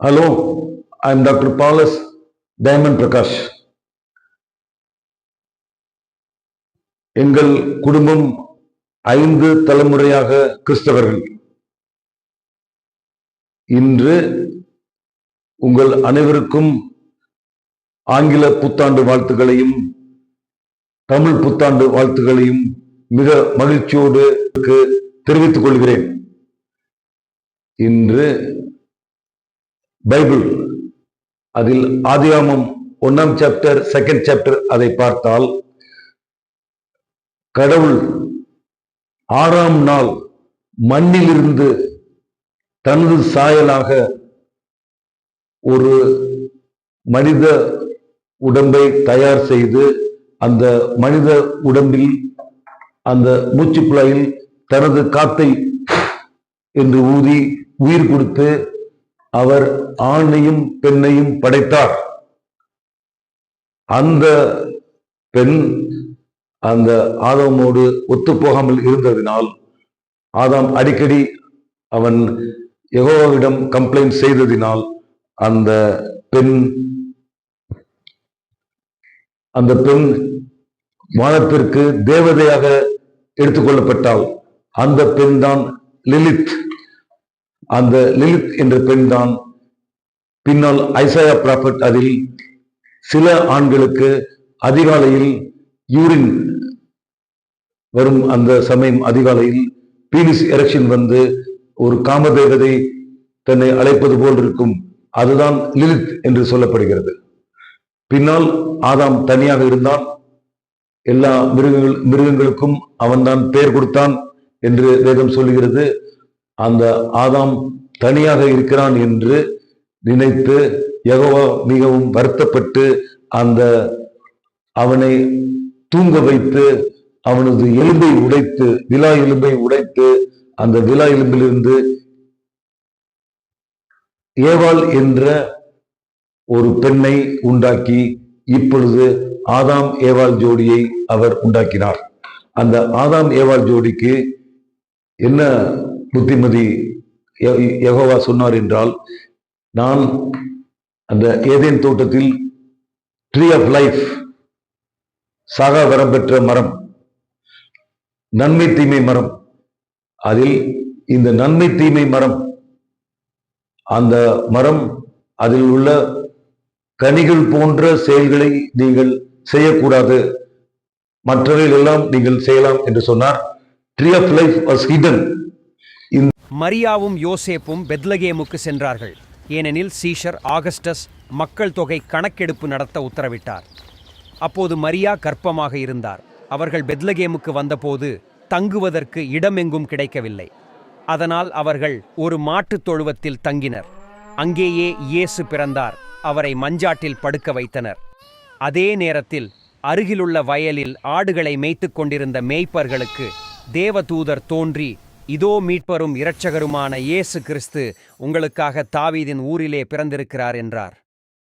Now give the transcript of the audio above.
Hello, I am Dr. Paulus Diamond Prakash. எங்கள் குடும்பம் 5 தலைமுறையாக கிறிஸ்தவர்கள். இன்று உங்கள் அனைவருக்கும் ஆங்கில புத்தாண்டு வாழ்த்துக்களையும் தமிழ் புத்தாண்டு வாழ்த்துக்களையும் மிக மகிழ்ச்சியோடு தெரிவித்துக் கொள்கிறேன். இன்று பைபிள் அதில் ஆதியாகமம் 1ஆம் சாப்டர் 2nd சாப்டர் அதை பார்த்தால் கடவுள் 6ஆம் நாள் மண்ணிலிருந்து தனது சாயலாக ஒரு மனித உடம்பை தயார் செய்து அந்த மனித உடம்பில் அந்த மூச்சுக்குழாயில் தனது காத்தை என்று ஊதி உயிர் கொடுத்து அவர் ஆணையும் பெண்ணையும் படைத்தார். அந்த பெண் அந்த ஆதாமோடு ஒத்து போகாமல் இருந்ததினால் ஆதாம் அடிக்கடி அவன் யெகோவாவிடம் கம்ப்ளைண்ட் செய்ததினால் அந்த பெண் வானத்திற்கு தேவதையாக எடுத்துக்கொள்ளப்பட்டாள். அந்த பெண் தான் லிலித். அந்த லிலித் என்ற பெண் தான் பின்னால் ஐசாயா ப்ராஃபட் அதில் சில ஆண்களுக்கு அதிகாலையில் யூரின் வரும் அந்த சமயம் அதிகாலையில் பீனிஸ் எரெக்ஷன் வந்து ஒரு காமதேவதை தன்னை அழைப்பது போல் இருக்கும். அதுதான் லிலித் என்று சொல்லப்படுகிறது. பின்னால் ஆதாம் தனியாக இருந்தான். எல்லா மிருகங்களுக்கும் அவன்தான் பெயர் கொடுத்தான் என்று வேதம் சொல்லுகிறது. அந்த ஆதாம் தனியாக இருக்கிறான் என்று நினைத்து யெகோவா மிகவும் வருத்தப்பட்டு அவனை தூங்க வைத்து அவனது எலும்பை உடைத்து விலா எலும்பை உடைத்து அந்த விலா எலும்பிலிருந்து ஏவாள் என்ற ஒரு பெண்ணை உண்டாக்கி இப்பொழுது ஆதாம் ஏவாள் ஜோடியை அவர் உண்டாக்கினார். அந்த ஆதாம் ஏவாள் ஜோடிக்கு என்ன புத்திமதி யெகோவா சொன்னார் என்றால், நான் அந்த ஏதேன் தோட்டத்தில் ட்ரீ ஆஃப் லைஃப் சாகா வரம் பெற்ற மரம், நன்மை தீமை மரம், அதில் இந்த நன்மை தீமை மரம் அந்த மரம் அதில் உள்ள கனிகள் போன்ற செயல்களை நீங்கள் செய்யக்கூடாது, மற்றவைகள் எல்லாம் நீங்கள் செய்யலாம் என்று சொன்னார். Tree of life was hidden. மரியாவும் யோசேப்பும் பெத்லகேமுக்கு சென்றார்கள். ஏனெனில் சீஷர் ஆகஸ்டஸ் மக்கள் தொகை கணக்கெடுப்பு நடத்த உத்தரவிட்டார். அப்போது மரியா கர்ப்பமாக இருந்தார். அவர்கள் பெத்லகேமுக்கு வந்தபோது தங்குவதற்கு இடமெங்கும் கிடைக்கவில்லை. அதனால் அவர்கள் ஒரு மாட்டுத் தொழுவத்தில் தங்கினர். அங்கேயே இயேசு பிறந்தார். அவரை மஞ்சாட்டில் படுக்க வைத்தனர். அதே நேரத்தில் அருகிலுள்ள வயலில் ஆடுகளை மேய்த்து கொண்டிருந்த மேய்ப்பர்களுக்கு தேவதூதர் தோன்றி, இதோ மீட்பரும் இரட்சகருமான இயேசு கிறிஸ்து உங்களுக்காக தாவீதின் ஊரிலே பிறந்திருக்கிறார் என்றார்.